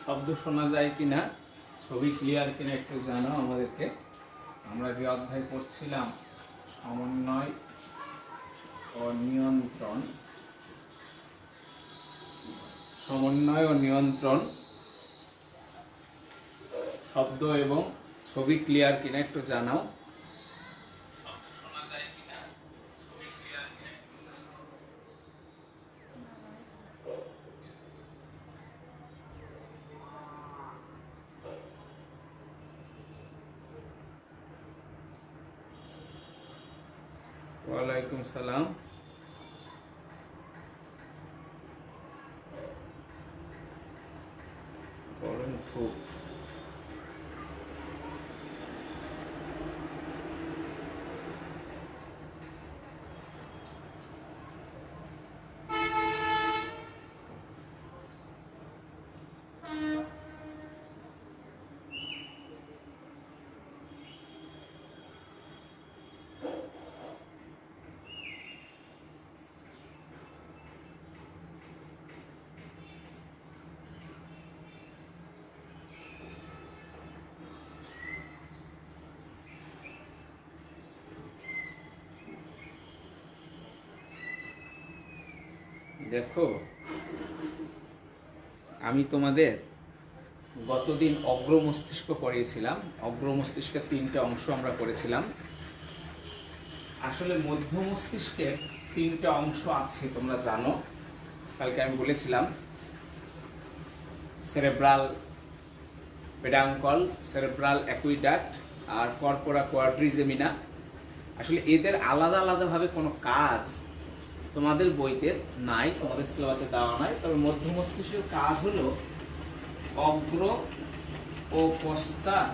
শব্দ শোনা যায় কিনা, ছবি ক্লিয়ার কিনা একটু জানাও আমাদেরকে। আমরা যে অধ্যায় পড়ছিলাম সমন্বয় ও নিয়ন্ত্রণ, সমন্বয় ও নিয়ন্ত্রণ, শব্দ এবং ছবি ক্লিয়ার কিনা একটু জানাও। ওয়ালাইকুম সালাম। গরম খুব। দেখো, আমি তোমাদের গতদিন অগ্র মস্তিষ্ক পড়িয়েছিলাম। অগ্র মস্তিষ্কের 3টে অংশ আমরা পড়েছিলাম। আসলে মধ্য মস্তিষ্কের 3টে অংশ আছে, তোমরা জানো। কালকে আমি বলেছিলাম সেরেব্রাল পেডাঙ্কল, সেরেব্রাল অ্যাকুইডাক্ট আর কর্পোরা কোয়াড্রিজেমিনা। আসলে এদের আলাদা আলাদাভাবে কোনো কাজ তোমাদের বইতে নাই, তোমাদের সিলেবাসে দেওয়া নাই। তবে মধ্য মস্তিষ্কের কাজ হলো অগ্র ও পশ্চাৎ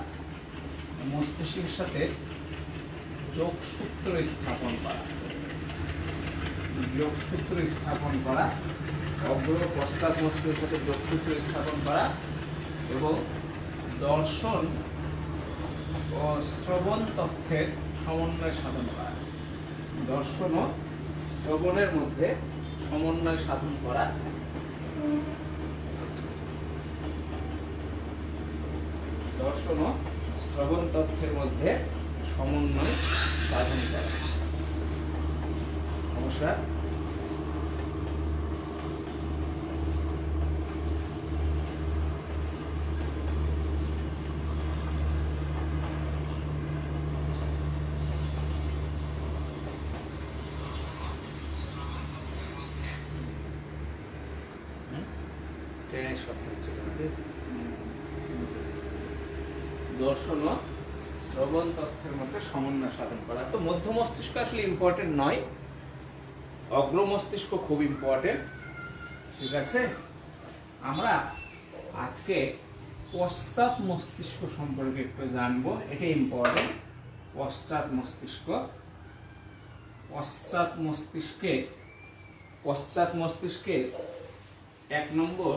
মস্তিষ্কের সাথে যোগসূত্র স্থাপন করা। যোগসূত্র স্থাপন করা, অগ্র পশ্চাৎ মস্তিষ্কের সাথে যোগসূত্র স্থাপন করা এবং দর্শন ও শ্রবণ তথ্যের সমন্বয় সাধন করা। দর্শন ও শ্রবণের মধ্যে সমন্বয় সাধন করা, দর্শন ও শ্রবণ তথ্যের মধ্যে সমন্বয় সাধন করা। নমস্কার। ট্রেনের শব্দ হচ্ছে দর্শন ও শ্রবণ তথ্যের মধ্যে সমন্বয় সাধন করা। তো মধ্য মস্তিষ্ক আসলে ইম্পর্টেন্ট নয়, অগ্র মস্তিষ্ক খুব ইম্পর্টেন্ট। ঠিক আছে, আমরা আজকে পশ্চাৎ মস্তিষ্ক সম্পর্কে একটু জানবো, এটা ইম্পর্টেন্ট। পশ্চাৎ মস্তিষ্ক, পশ্চাৎ মস্তিষ্কে 1 নম্বর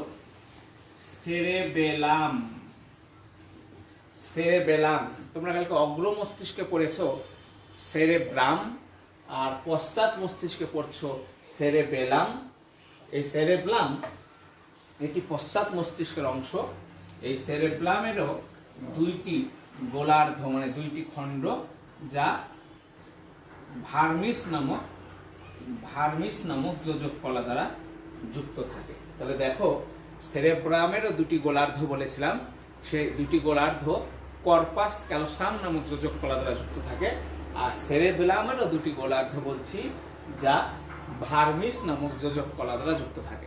সেরেবেলাম। সেরেবেলাম, তোমরা কালকে অগ্র মস্তিষ্কে পড়েছো সেরেব্রাম, আর পশ্চাৎ মস্তিষ্কে পড়ছো সেরেবেলাম। এই সেরেব্রাম এটি পশ্চাৎ মস্তিষ্কের অংশ। এই সেরেব্রামেরও 2টি গোলার্ধ, মানে 2টি খণ্ড, যা ভার্মিস নামক যোজক কলা দ্বারা যুক্ত থাকে। তাহলে দেখো, সেরেব্রামেরও 2টি গোলার্ধ বলেছিলাম, সেই 2টি গোলার্ধ কর্পাস ক্যালোসাম নামক যোজক কলা দ্বারা যুক্ত থাকে। আর সেরেবেলামেরও 2টি গোলার্ধ বলছি, যা ভার্মিস নামক যোজক কলা দ্বারা যুক্ত থাকে।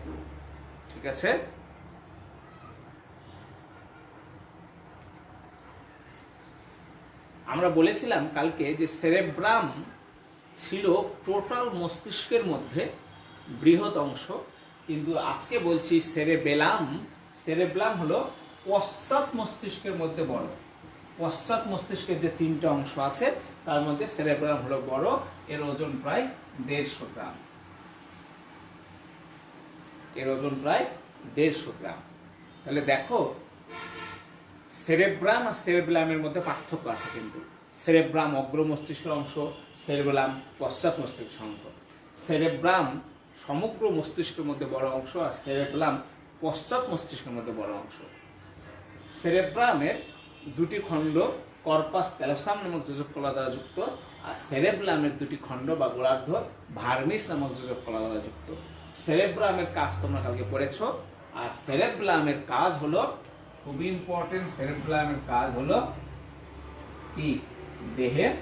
ঠিক আছে, আমরা বলেছিলাম কালকে যে সেরেব্রাম ছিল টোটাল মস্তিষ্কের মধ্যে বৃহৎ অংশ, কিন্তু আজকে বলছি সেরেব্রাম হলো পশ্চাৎ মস্তিষ্কের মধ্যে বড়। পশ্চাৎ মস্তিষ্কের যে 3টে অংশ আছে তার মধ্যে সেরেব্রাম হলো বড়। এর ওজন প্রায় 150 গ্রাম। গ্রাম। তাহলে দেখো, সেরেব্রাম আর সেরেবেলামের মধ্যে পার্থক্য আছে কিন্তু। সেরেব্রাম অগ্র মস্তিষ্কের অংশ, সেরেবেলাম পশ্চাৎ মস্তিষ্কের অংশ। সেরেব্রাম সমগ্র মস্তিষ্কের মধ্যে বড় অংশ, আর সেরেবেলাম পশ্চাৎ মস্তিষ্কের মধ্যে বড় অংশ। সেরেব্রামের দুটি খণ্ড কর্পাস ক্যালোসাম নামক যোজক কলা দ্বারা যুক্ত, আর সেরেব্রামের দুটি খণ্ড বা গোলার্ধ ভার্মিস নামক যোজক কলা দ্বারা যুক্ত। সেরেব্রামের কাজ তোমরা কালকে পড়েছ। আর সেরেব্রামের কাজ হলো খুবই ইম্পর্টেন্ট, সেরেব্রামের কাজ হলো কি, দেহের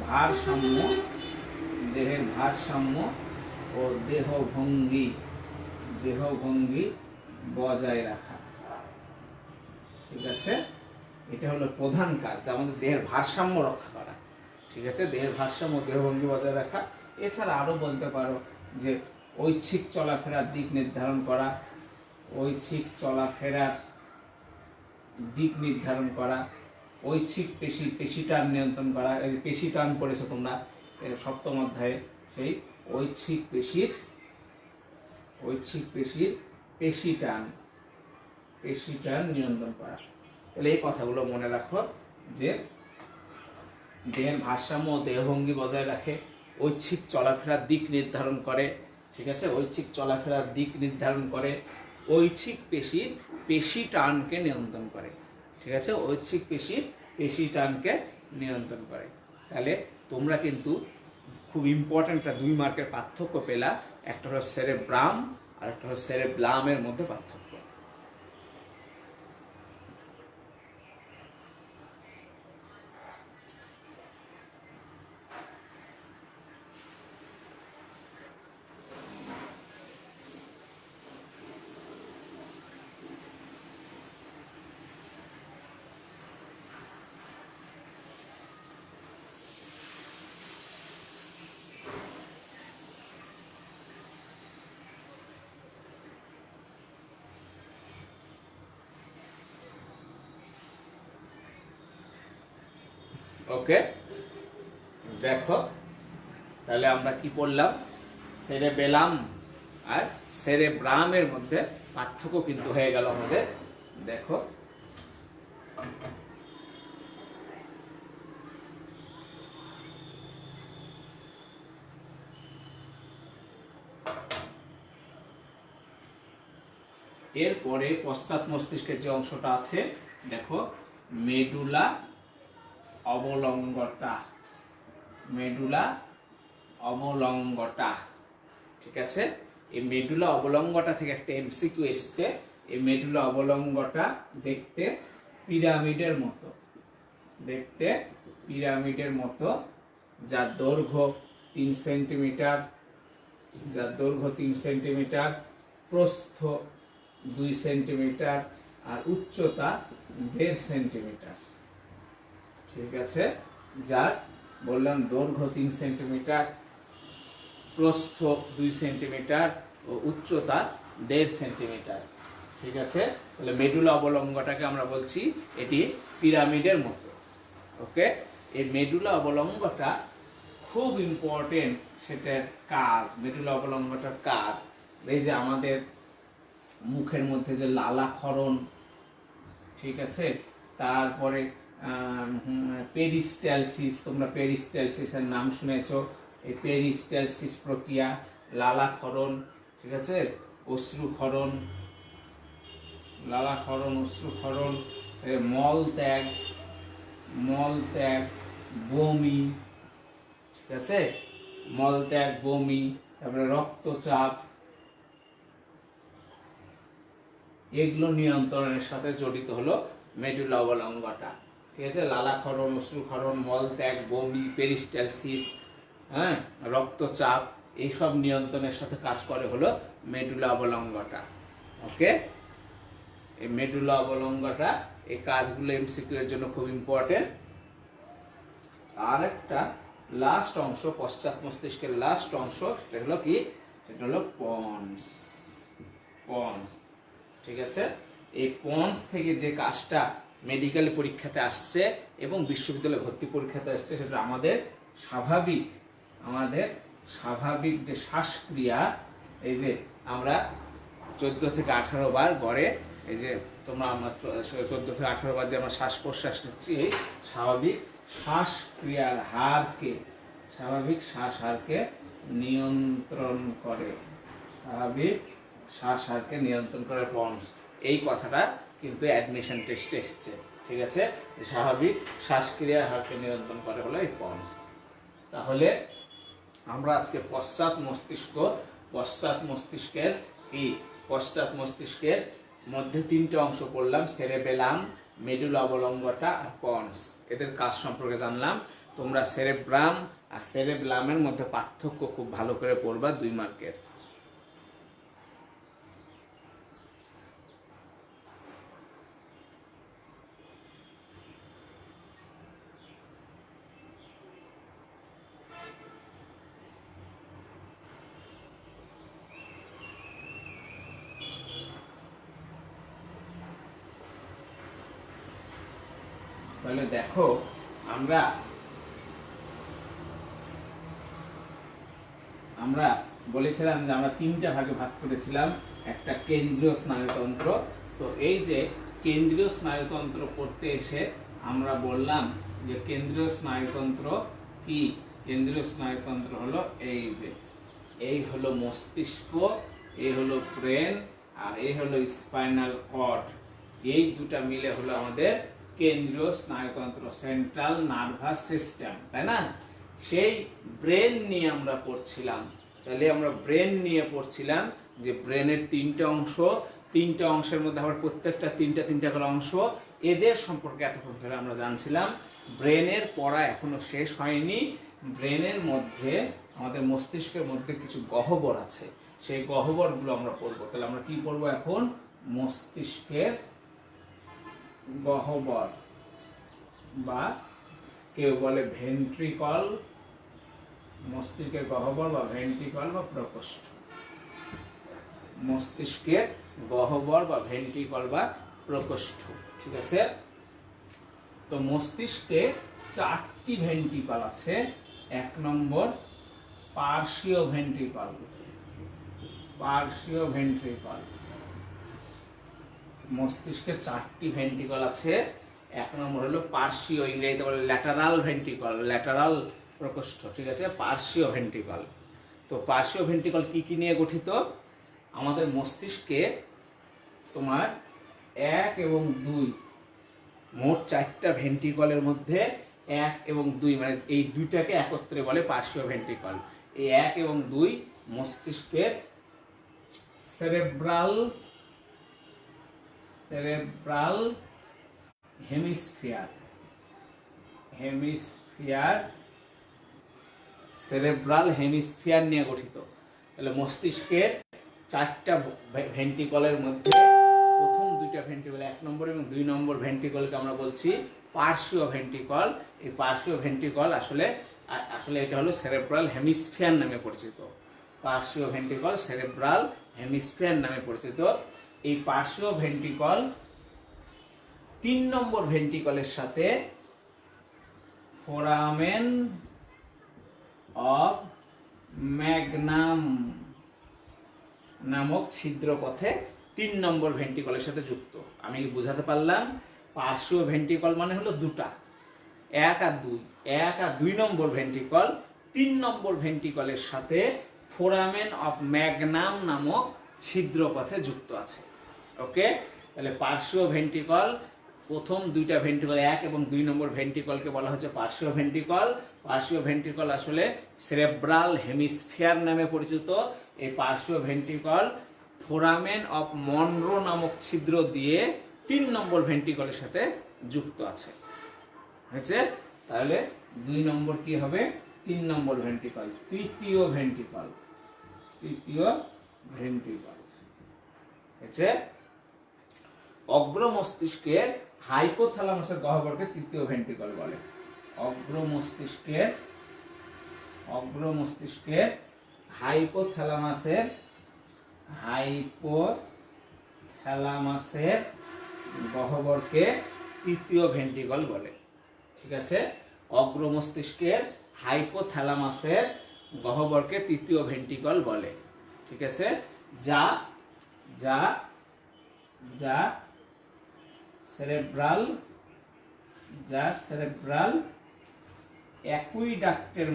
ভারসাম্য, দেহের ভারসাম্য ও দেহভঙ্গি বজায় রাখা। ঠিক আছে, এটা হলো প্রধান কাজ, আমাদের দেহের ভারসাম্য রক্ষা করা। ঠিক আছে, দেহের ভারসাম্য দেহভঙ্গি বজায় রাখা। এছাড়া আরো বলতে পারো যে ঐচ্ছিক চলাফেরার দিক নির্ধারণ করা, ঐচ্ছিক চলাফেরার দিক নির্ধারণ করা, ঐচ্ছিক পেশি টান নিয়ন্ত্রণ করা। এই যে পেশি টান পড়েছো তোমরা সপ্তম অধ্যায়ে, সেই ঐচ্ছিক পেশির পেশি টান নিয়ন্ত্রণ করা। তাহলে এই কথাগুলো মনে রাখো যে দেহের ভারসাম্য ও দেহভঙ্গি বজায় রাখে, ঐচ্ছিক চলাফেরার দিক নির্ধারণ করে। ঠিক আছে, ঐচ্ছিক চলাফেরার দিক নির্ধারণ করে, ঐচ্ছিক পেশি টানকে নিয়ন্ত্রণ করে। ঠিক আছে, ঐচ্ছিক পেশি টানকে নিয়ন্ত্রণ করে। তাহলে তোমরা কিন্তু খুব ইম্পর্টেন্ট একটা 2 মার্কের পার্থক্য পেলা, একটা হলো সেরেব্রাম আর একটা হলো সেরেব্লামের মধ্যে পার্থক্য। ওকে, দেখো তাহলে আমরা কি পড়লাম, সেরেবেলাম আর সেরেব্রামের মধ্যে পার্থক্য কিন্তু হয়ে গেল আমাদের। দেখো এরপরে পশ্চাৎ মস্তিষ্কের যে অংশটা আছে, দেখো মেডুলা অবলঙ্গটা। ঠিক আছে, এই মেডুলা অবলঙ্গটা থেকে একটা এমসিকিউ এসছে। এই মেডুলা অবলঙ্গটা দেখতে পিরামিডের মতো, যার দৈর্ঘ্য 3 সেন্টিমিটার, প্রস্থ 2 সেন্টিমিটার আর উচ্চতা 1.5 সেন্টিমিটার। ঠিক আছে, যার বললাম দৈর্ঘ্য 3 সেন্টিমিটার, প্রস্থ 2 সেন্টিমিটার ও উচ্চতা 1.5 সেন্টিমিটার। ঠিক আছে, তাহলে মেডুলা অবলঙ্গটাকে আমরা বলছি এটি পিরামিডের মতো। ওকে, এই মেডুলা অবলঙ্গটা খুব ইম্পর্টেন্ট, সেটার কাজ, মেডুলা অবলঙ্গটার কাজ এই যে আমাদের মুখের মধ্যে যে লালাক্ষরণ, ঠিক আছে, তারপরে পেরিস্টালসিস, তোমরা পেরিস্টালসিসের নাম শুনেছো। এই পেরিস্টালসিস প্রক্রিয়া, লালাক্ষরণ, ঠিক আছে, অশ্রুক্ষরণ, মলত্যাগ, বমি, ঠিক আছে, মলত্যাগ, বমি, তারপরে রক্তচাপ, এগুলো নিয়ন্ত্রণের সাথে জড়িত হলো মেডুলা অবলঙ্গটা। ঠিক আছে, লালাক্ষরণ, অশ্রুক্ষরণ, মলত্যাগ, বমি, পেরিস্টালসিস, হ্যাঁ, রক্তচাপ, এইসব নিয়ন্ত্রণের সাথে কাজ করে হলো মেডুলা অবলঙ্গটা। ওকে, এই মেডুলা অবলঙ্গটা, এই কাজগুলো এমসিকিউ এর জন্য খুব ইম্পর্টেন্ট। আর একটা লাস্ট অংশ, পশ্চাৎ মস্তিষ্কের লাস্ট অংশ, সেটা হলো কি, সেটা হলো পন্স। ঠিক আছে, এই পন্স থেকে যে কাজটা মেডিকেল পরীক্ষাতে আসছে এবং বিশ্ববিদ্যালয়ে ভর্তি পরীক্ষাতে আসছে, সেটা আমাদের স্বাভাবিক যে শ্বাসক্রিয়া, এই যে আমরা 14 থেকে 18 বার গড়ে, এই যে তোমরা আমরা 14 থেকে 18 বার যে আমরা শ্বাস প্রশ্বাস নিচ্ছি, এই স্বাভাবিক শ্বাসক্রিয়ার হারকে, স্বাভাবিক শ্বাস হারকে নিয়ন্ত্রণ করে, পন্স। এই কথাটা কিন্তু অ্যাডমিশন টেস্টে এসছে। ঠিক আছে, স্বাভাবিক শ্বাসক্রিয়ার হারকে নিয়ন্ত্রণ করে হলো এই পন্স। তাহলে আমরা আজকে পশ্চাৎ মস্তিষ্কের কি পশ্চাৎ মস্তিষ্কের মধ্যে তিনটে অংশ পড়লাম, সেরেবেলাম, মেডুলা অবলঙ্গটা আর পন্স। এদের কাজ সম্পর্কে জানলাম। তোমরা সেরেব্রাম আর সেরেবেলামের মধ্যে পার্থক্য খুব ভালো করে পড়বা, 2 মার্কের। তাহলে দেখো, আমরা বলেছিলাম যে আমরা 3টা ভাগে ভাগ করেছিলাম। একটা কেন্দ্রীয় স্নায়ুতন্ত্র। তো এই যে কেন্দ্রীয় স্নায়ুতন্ত্র পড়তে এসে আমরা বললাম যে কেন্দ্রীয় স্নায়ুতন্ত্র কি? কেন্দ্রীয় স্নায়ুতন্ত্র হলো এই হলো মস্তিষ্ক, এই হলো ব্রেন, আর এই হলো স্পাইনাল কর্ড। এই দুটা মিলে হলো আমাদের কেন্দ্রীয় স্নায়ুতন্ত্র, সেন্ট্রাল নার্ভাস সিস্টেম, তাই না? সেই ব্রেন নিয়ে আমরা পড়ছিলাম। তাহলে আমরা ব্রেন নিয়ে পড়ছিলাম যে ব্রেনের 3টে অংশ, 3টে অংশের মধ্যে আবার প্রত্যেকটা 3টা করে অংশ। এদের সম্পর্কে এতক্ষণ ধরে আমরা জানছিলাম। ব্রেনের পড়া এখনো শেষ হয়নি। ব্রেনের মধ্যে, আমাদের মস্তিষ্কের মধ্যে কিছু গহ্বর আছে, সেই গহ্বরগুলো আমরা পড়বো। তাহলে আমরা কি পড়বো এখন? মস্তিষ্কের গহ্বর, বা কেউ বলে ভেন্ট্রিকল, মস্তিষ্কের গহ্বর বা ভেন্ট্রিকল বা প্রকোষ্ঠ। মস্তিষ্কের গহ্বর বা ভেন্ট্রিকল বা প্রকোষ্ঠ। ঠিক আছে, তো মস্তিষ্কে 4টি ভেন্ট্রিকল আছে। 1 নম্বর পার্শ্বীয় ভেন্ট্রিকল, মস্তিষ্কে 4টি ভেন্ট্রিকল আছে। 1 নম্বর হলো পার্শ্বীয়, ইংরেজিতে বলে ল্যাটারাল ভেন্ট্রিকল, ল্যাটারাল প্রকোষ্ঠ। ঠিক আছে, পার্শ্বীয় ভেন্ট্রিকল। তো পার্শ্বীয় ভেন্ট্রিকল কি নিয়ে গঠিত? আমাদের মস্তিষ্কে তোমার 1 এবং 2, মোট 4টা ভেন্ট্রিকলের মধ্যে 1 এবং 2, মানে এই 2টাকে একত্রে বলে পার্শ্বীয় ভেন্ট্রিকল। এই 1 এবং 2 মস্তিষ্কের সেরেব্রাল হেমিস্ফিয়ার নিয়ে গঠিত। তাহলে মস্তিষ্কের 4টা ভেন্ট্রিকলের মধ্যে প্রথম 2টা ভেন্ট্রিকল, 1 নম্বর এবং 2 নম্বর ভেন্ট্রিকলকে আমরা বলছি পার্শ্বীয় ভেন্ট্রিকল। এই পার্শ্বীয় ভেন্ট্রিকল আসলে এটা হলো সেরেব্রাল হেমিস্ফিয়ার নামে পরিচিত। পার্শ্বীয় ভেন্ট্রিকল সেরেব্রাল হেমিস্ফিয়ার নামে পরিচিত। এই পার্শ্বীয় ভেন্ট্রিকল 3 নম্বর ভেন্ট্রিকলের সাথে ফোরামেন অফ ম্যাগনাম নামক ছিদ্রপথে 3 নম্বর ভেন্ট্রিকলের সাথে যুক্ত। আমি বুঝাতে পারলাম? পার্শ্বীয় ভেন্ট্রিকল মানে হলো 2টা, 1 আর 2 নম্বর ভেন্ট্রিকল 3 নম্বর ভেন্ট্রিকলের সাথে ফোরামেন অফ ম্যাগনাম নামক ছিদ্রপথে যুক্ত আছে। ওকে, তাহলে পার্শ্বীয় ভেন্ট্রিকল, প্রথম 2টা ভেন্ট্রিকল 1 এবং 2 নম্বর ভেন্ট্রিকলকে বলা হচ্ছে পার্শ্বীয় ভেন্ট্রিকল। পার্শ্বীয় ভেন্ট্রিকল আসলে সেরেব্রাল হেমিস্ফিয়ার নামে পরিচিত। এই পার্শ্বীয় ভেন্ট্রিকল ফোরামেন অফ মনরো নামক ছিদ্র দিয়ে 3 নম্বর ভেন্ট্রিকলের সাথে যুক্ত আছে। হয়েছে? তাহলে 2 নম্বর কি হবে? 3 নম্বর ভেন্ট্রিকল, তৃতীয় ভেন্ট্রিকল। হয়েছে? অগ্র মস্তিষ্কের হাইপোথ্যালামাসের গহ্বরকে তৃতীয় ভেন্ট্রিকল বলে। অগ্র মস্তিষ্কের হাইপোথ্যালামাসের গহ্বরকে তৃতীয় ভেন্ট্রিকল বলে। ঠিক আছে, অগ্র মস্তিষ্কের হাইপোথ্যালামাসের গহ্বরকে তৃতীয় ভেন্ট্রিকল বলে। ঠিক আছে, যা সেরেব্রাল অ্যাকুইডাক্টের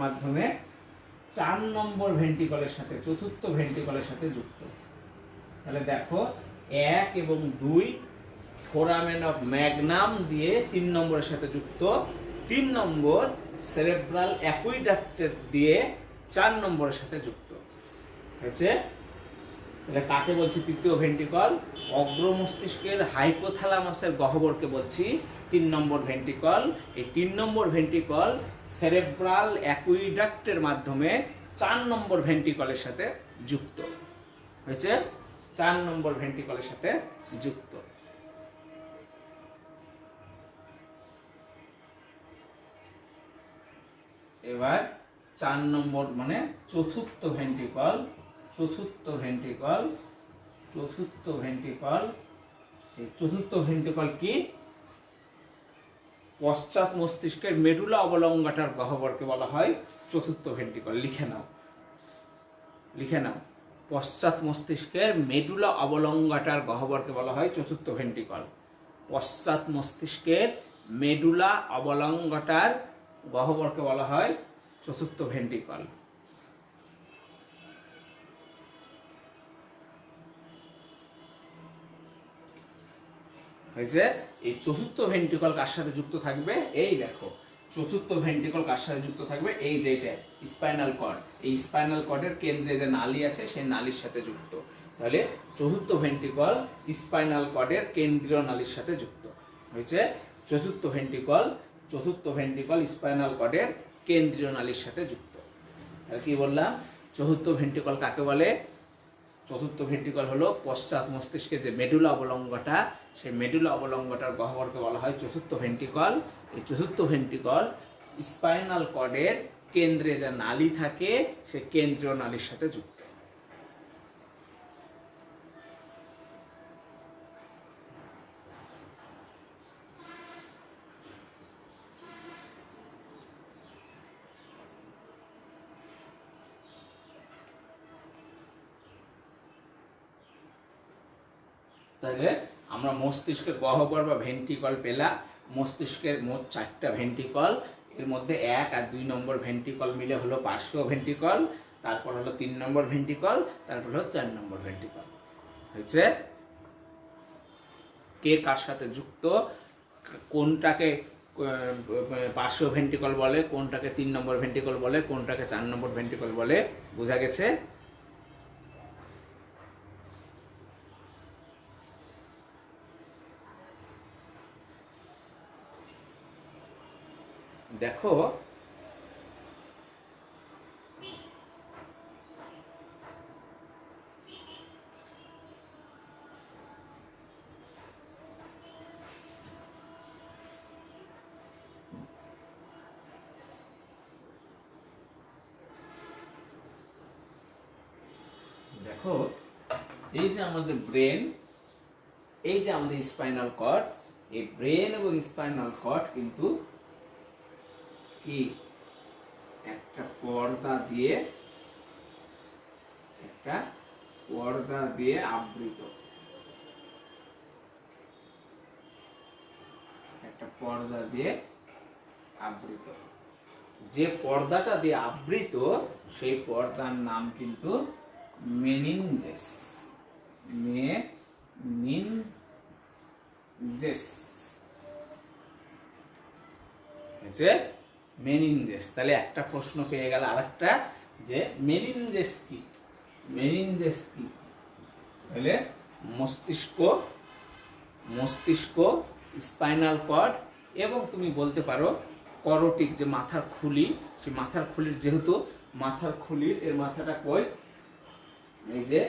মাধ্যমে 4 নম্বর ভেন্ট্রিকলের সাথে, চতুর্থ ভেন্ট্রিকলের সাথে যুক্ত। তাহলে দেখো 1 এবং 2 ফোরামেন অফ ম্যাগনাম দিয়ে 3 নম্বরের সাথে যুক্ত, 3 নম্বর সেরেব্রাল অ্যাকুইডাক্টের দিয়ে 4 নম্বরের সাথে যুক্ত হয়েছে। তাহলে কাকে বলছি তৃতীয় ভেন্ট্রিকল? অগ্র মস্তিষ্কের হাইপোথ্যালামাসের গহ্বরকে বলছি 3 নম্বর ভেন্ট্রিকল। এই 3 নম্বর ভেন্ট্রিকল সেরেব্রাল অ্যাকুইডাক্টের মাধ্যমে 4 নম্বর ভেন্ট্রিকলের সাথে যুক্ত হয়েছে, 4 নম্বর ভেন্ট্রিকলের সাথে যুক্ত। এবার 4 নম্বর মানে চতুর্থ ভেন্ট্রিকল, চতুর্থ ভেন্ট্রিকল, চতুর্থ ভেন্ট্রিকল। এই চতুর্থ ভেন্ট্রিকল কি? পশ্চাৎ মস্তিষ্কের মেডুলা অবলঙ্গাটার গহ্বরকে বলা হয় চতুর্থ ভেন্ট্রিকল। লিখে নাও, লিখে নাও। পশ্চাৎ মস্তিষ্কের মেডুলা অবলঙ্গাটার গহ্বরকে বলা হয় চতুর্থ ভেন্ট্রিকল। পশ্চাৎ মস্তিষ্কের মেডুলা অবলঙ্গাটার গহ্বরকে বলা হয় চতুর্থ ভেন্ট্রিকল। হয়েছে। এই চতুর্থ ভেন্ট্রিকল কার সাথে যুক্ত থাকবে? এই দেখো, চতুর্থ ভেন্ট্রিকল কার সাথে যুক্ত থাকবে? এই যে এটা স্পাইনাল কর্ড, এই স্পাইনাল কর্ডের কেন্দ্রে যে নালী আছে সেই নালীর সাথে যুক্ত। তাহলে চতুর্থ ভেন্ট্রিকল স্পাইনাল কর্ডের কেন্দ্রীয় নালীর সাথে যুক্ত হয়েছে। চতুর্থ ভেন্ট্রিকল, চতুর্থ ভেন্ট্রিকল স্পাইনাল কর্ডের কেন্দ্রীয় নালীর সাথে যুক্ত। তাহলে কি বললাম? চতুর্থ ভেন্ট্রিকল কাকে বলে? চতুর্থ ভেন্ট্রিকল হলো পশ্চাৎ মস্তিষ্কের যে মেডুলা অবলঙ্গটা, সেই মেডুলা অবলঙ্গটার গহ্বরকে বলা হয় চতুর্থ ভেন্ট্রিকল। এই চতুর্থ ভেন্ট্রিকল স্পাইনাল কর্ডের কেন্দ্রে যে নালী থাকে সেই কেন্দ্রীয় নালীর সাথে যুক্ত। তাহলে আমরা মস্তিষ্কের গহ্বর বা ভেন্ট্রিকল পেলাম। মস্তিষ্কের মোট 4টা ভেন্ট্রিকল, এর মধ্যে 1 আর 2 নম্বর ভেন্ট্রিকল মিলে হলো পার্শ্বীয় ভেন্ট্রিকল, তারপর হলো 3 নম্বর ভেন্ট্রিকল, তারপর হলো 4 নম্বর ভেন্ট্রিকল হয়েছে। কে কার সাথে যুক্ত, কোনটাকে পার্শ্বীয় ভেন্ট্রিকল বলে, কোনটাকে 3 নম্বর ভেন্ট্রিকল বলে, কোনটাকে 4 নম্বর ভেন্ট্রিকল বলে, বোঝা গেছে? দেখো দেখো এই যে আমাদের ব্রেন, এই যে আমাদের স্পাইনাল কর্ড, এই ব্রেন এবং স্পাইনাল কর্ড কিন্তু কি একটা পর্দা দিয়ে, একটা পর্দা দিয়ে আবৃত, একটা পর্দা দিয়ে আবৃত। যে পর্দাটা দিয়ে আবৃত সেই পর্দার নাম কিন্তু মেনিনজেস। মেনিনজেস হচ্ছে মেনিনজেস। তাহলে একটা প্রশ্ন পেয়ে গেল, আরেকটা যে মেনিনজেস কি? মেনিনজেস কি? তাহলে মস্তিষ্ক, মস্তিষ্ক, স্পাইনাল কর্ড এবং তুমি বলতে পারো করোটিক, যে মাথার খুলি, সেই মাথার খুলির, যেহেতু মাথার খুলির এর মাথাটা কই, এই যে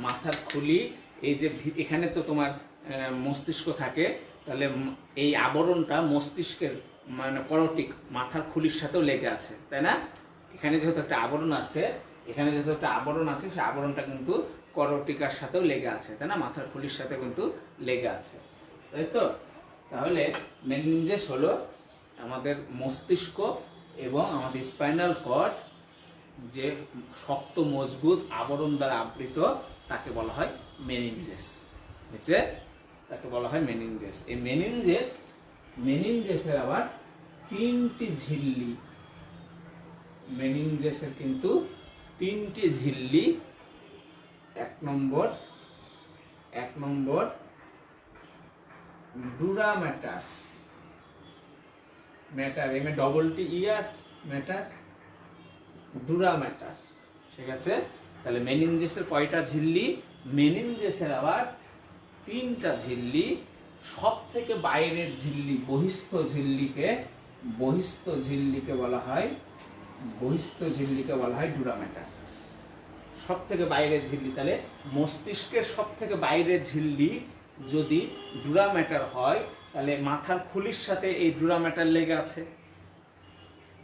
মাথার খুলি, এই যে এখানে তো তোমার মস্তিষ্ক থাকে, তাহলে এই আবরণটা মস্তিষ্কের মানে করোটিক মাথার খুলির সাথেও লেগে আছে, তাই না? এখানে যেহেতু একটা আবরণ আছে, এখানে যেহেতু একটা আবরণ আছে, সেই আবরণটা কিন্তু করোটিকার সাথেও লেগে আছে, তাই না? মাথার খুলির সাথে কিন্তু লেগে আছে, তাই তো? তাহলে মেনিনজেস হলো আমাদের মস্তিষ্ক এবং আমাদের স্পাইনাল কর্ড যে শক্ত মজবুত আবরণ দ্বারা আবৃত, তাকে বলা হয় মেনিনজেস হচ্ছে, তাকে বলা হয় মেনিনজেস। এই মেনিনজেস, মেনিনজেসের আবার 3টি ঝিল্লি, মেনিনজেসের কিন্তু 3টি ঝিল্লি। 1 নম্বর এক নম্বর dura mater, mater M A double T R mater, dura mater. ঠিক আছে, তাহলে মেনিনজেসের কয়টা ঝিল্লি? মেনিনজেসের আবার 3টা ঝিল্লি। সব থেকে বাইরের ঝিল্লি বহিস্থ ঝিল্লিকে বলা হয় ডুরা ম্যাটার। সব থেকে বাইরের ঝিল্লি, তাহলে মস্তিষ্কের সব থেকে বাইরের ঝিল্লি যদি ডুরা ম্যাটার হয়, তাহলে মাথার খুলির সাথে এই ডুরা ম্যাটার লেগে আছে,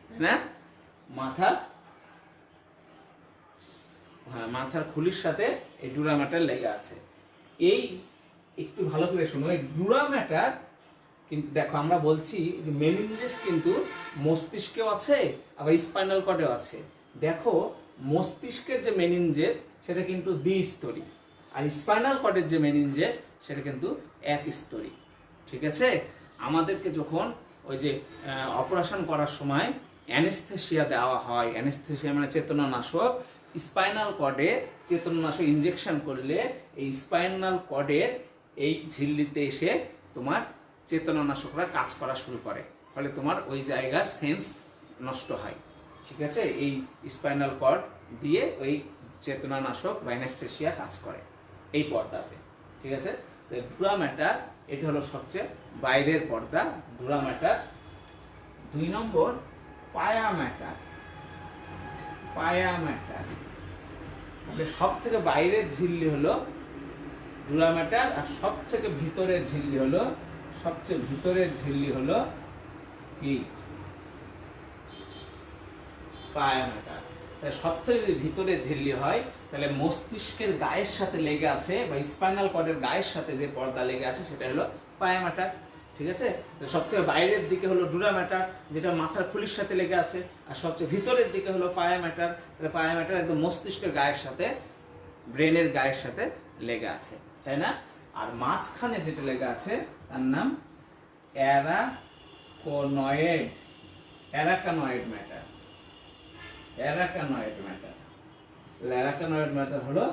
তাই না? মাথার খুলির সাথে এই ডুরা ম্যাটার লেগে আছে। এই একটু ভালো করে শোনো, এই ডুরা ম্যাটার কিন্তু দেখো আমরা বলছি যে মেনিনজেস কিন্তু মস্তিষ্কেও আছে আবার স্পাইনাল কর্ডেও আছে। দেখো মস্তিষ্কের যে মেনিনজেস সেটা কিন্তু দ্বিস্তরী, আর স্পাইনাল কর্ডের যে মেনিনজেস সেটা কিন্তু একস্তরী। ঠিক আছে, আমাদেরকে যখন ওই যে অপারেশন করার সময় অ্যানেস্থেসিয়া দেওয়া হয়, অ্যানেস্থেসিয়া মানে চেতনানাশক, স্পাইনাল কর্ডে চেতনানাশক ইনজেকশন করলে এই স্পাইনাল কর্ডের এই ঝিল্লিতে এসে তোমার চেতনানাশকরা কাজ করা শুরু করে, ফলে তোমার ওই জায়গার সেন্স নষ্ট হয়। ঠিক আছে, এই স্পাইনাল কর্ড দিয়ে ওই চেতনানাশক বা অ্যানেস্থেসিয়া কাজ করে এই পর্দাতে। ঠিক আছে, ডুরা ম্যাটার এটা হলো সবচেয়ে বাইরের পর্দা, ডুরা ম্যাটার। 2 নম্বর পায়া ম্যাটার। তাহলে সব থেকে বাইরের ঝিল্লি হলো ডুরা ম্যাটার, আর সবথেকে ভিতরের ঝিল্লি হলো কি? পায়া ম্যাটার। তাহলে সবথেকে যদি ভিতরের ঝিল্লি হয়, তাহলে মস্তিষ্কের গায়ের সাথে লেগে আছে বা স্পাইনাল কর্ডের গায়ের সাথে যে পর্দা লেগে আছে সেটা হলো পায়া ম্যাটার। ঠিক আছে, সবথেকে বাইরের দিকে হলো ডুরা ম্যাটার, যেটা মাথার খুলির সাথে লেগে আছে, আর সবচেয়ে ভিতরের দিকে হলো পায়া ম্যাটার। তাহলে পায়া ম্যাটার একদম মস্তিষ্কের গায়ের সাথে, ব্রেনের গায়ের সাথে লেগে আছে, তাই না? আর মাঝখানে যেটা লেগে আছে তার নাম অ্যারাকানয়েড ম্যাটার। অ্যারাকানয়েড ম্যাটার হলো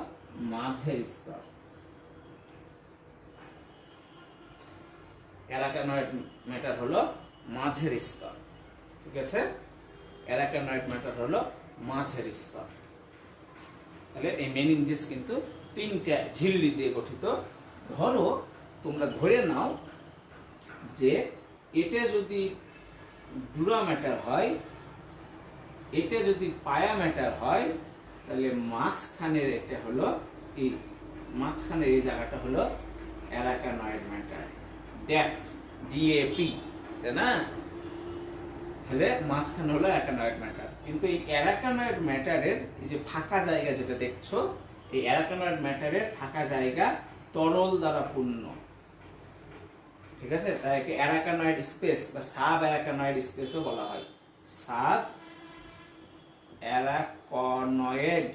মাঝের স্তর। অ্যারাকানয়েড ম্যাটার হলো মাঝের স্তর। ঠিক আছে, অ্যারাকানয়েড ম্যাটার হলো মাঝের স্তর। তাহলে এই মেনিনজেস কিন্তু 3টা ঝিল্লি দিয়ে গঠিত। ধরো তোমরা ধরে নাও যে এটা যদি ডুরা ম্যাটার হয়, এটা যদি পায়া ম্যাটার হয়, তাহলে মাঝখানের এটা হলো এই মাঝখানের এই জায়গাটা হলো অ্যারাকানয়েড ম্যাটার, ডেপথ ডিএপি, তাই না? তাহলে মাঝখানে হলো অ্যারাকানয়েড ম্যাটার। কিন্তু এই অ্যারাকানয়েড ম্যাটারের এই যে ফাঁকা জায়গা যেটা দেখছো, এই অ্যারাকানয়েড ম্যাটারের ফাঁকা জায়গা তরল দ্বারা পূর্ণ। ঠিক আছে, তাই একে অ্যারাকানয়েড স্পেস বা সাব অ্যারাকানয়েড স্পেসও বলা হয়। Sub অ্যারাকানয়েড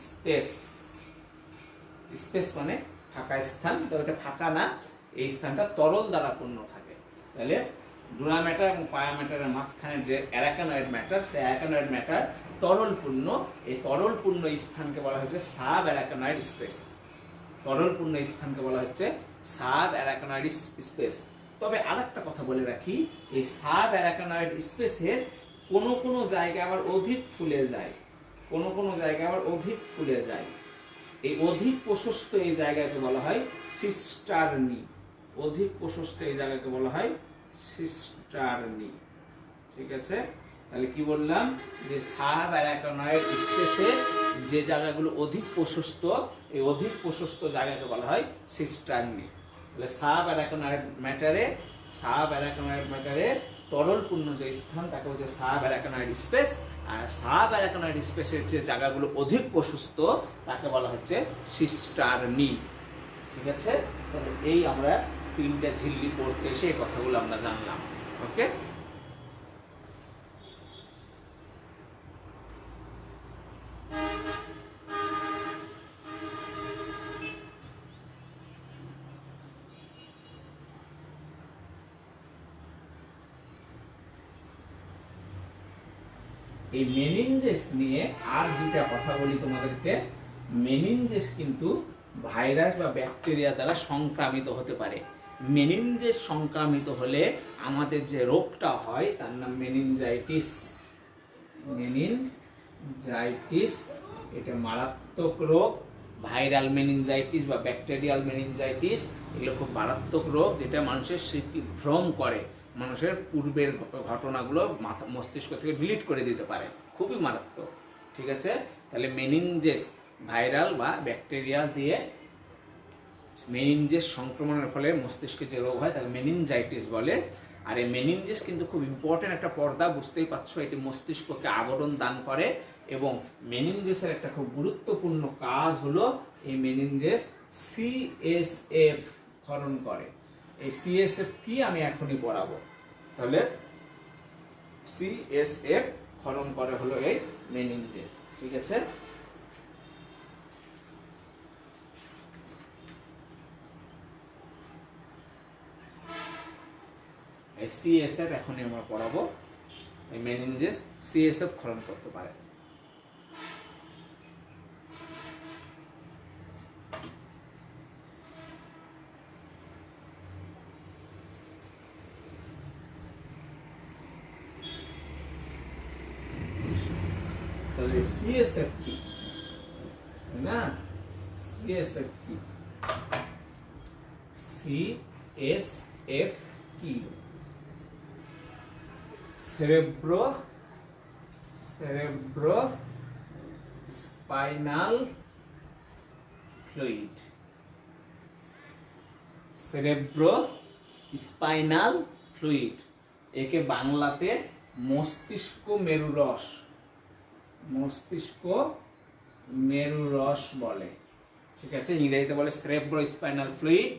space. স্পেস মানে ফাঁকা স্থান, তো এটা ফাঁকা না, এই স্থানটা তরল দ্বারা পূর্ণ থাকে। তাহলে ডুরা ম্যাটার এবং পায়া ম্যাটারের মাঝখানে যে অ্যারাকানয়েড ম্যাটার, সেই অ্যারাকানয়েড ম্যাটার তরলপূর্ণ। এই তরলপূর্ণ স্থানকে বলা হচ্ছে সাব অ্যারাকানয়েড স্পেস। তরলপূর্ণ স্থানকে বলা হচ্ছে সাব অ্যারাকানয়েড স্পেস। তবে আরেকটা কথা বলে রাখি, এই সাব অ্যারাকানয়েড স্পেসের কোনো জায়গায় আবার অধিক ফুলে যায়, এই অধিক প্রশস্ত এই জায়গাকে বলা হয় সিস্টার্নি। ঠিক আছে, তাহলে কি বললাম যে সাব অ্যারাকানয়েড স্পেসে যে জায়গাগুলো অধিক প্রশস্ত, এই অধিক প্রশস্ত জায়গাকে বলা হয় সিস্টার্নি। তাহলে সাব অ্যারাকানয়েড ম্যাটারে তরলপূর্ণ যে স্থান তাকে বলছে সাব অ্যারাকানয়েড স্পেস, আর সাব অ্যারাকানয়েড স্পেসের যে জায়গাগুলো অধিক প্রশস্ত তাকে বলা হচ্ছে সিস্টার্নি। ঠিক আছে, তাহলে এই আমরা 3টা ঝিল্লি পড়তে এসে এই কথাগুলো আমরা জানলাম। ওকে, এই মেনিনজেস নিয়ে আর 2টা কথা বলি তোমাদেরকে। মেনিনজেস কিন্তু ভাইরাস বা ব্যাকটেরিয়া দ্বারা সংক্রামিত হতে পারে। মেনিনজেস সংক্রামিত হলে আমাদের যে রোগটা হয় তার নাম মেনিনজাইটিস। মেনিনজাইটিস এটা মারাত্মক রোগ। ভাইরাল মেনিনজাইটিস বা ব্যাকটেরিয়াল মেনিনজাইটিস এগুলো খুব মারাত্মক রোগ, যেটা মানুষের স্মৃতিভ্রম করে, মানুষের পূর্বের ঘটনাগুলো মস্তিষ্ক থেকে ডিলিট করে দিতে পারে, খুবই মারাত্মক। ঠিক আছে, তাহলে মেনিনজেস ভাইরাল বা ব্যাকটেরিয়াল দিয়ে মেনিনজেস সংক্রমণের ফলে মস্তিষ্কে যে রোগ হয় তাকে মেনিনজাইটিস বলে। আর এই মেনিনজেস কিন্তু খুব ইম্পর্টেন্ট একটা পর্দা, বুঝতেই পারছো, এটি মস্তিষ্ককে আবরণ দান করে। এবং মেনিনজেসের একটা খুব গুরুত্বপূর্ণ কাজ হলো এই মেনিনজেস সিএসএফ ক্ষরণ করে। এই সিএসএফ কি আমি এখনই পড়াবো। তাহলে সিএসএফ ক্ষরণ করে হলো এই মেনিনজেস। ঠিক আছে, এই সিএসএফ এখনই আমরা পড়াবো। এই মেনিনজেস সিএসএফ ক্ষরণ করতে পারে। তাহলে সিএসএফ কি না, সিএসএফ কি, সিএসএফ কি, সেরেব্রো spinal fluid. Cerebro spinal fluid, একে বাংলাতে মস্তিষ্ক মেরুরস, মস্তিষ্ক মেরুরস বলে। ঠিক আছে, ইংরেজিতে বলে cerebro spinal fluid,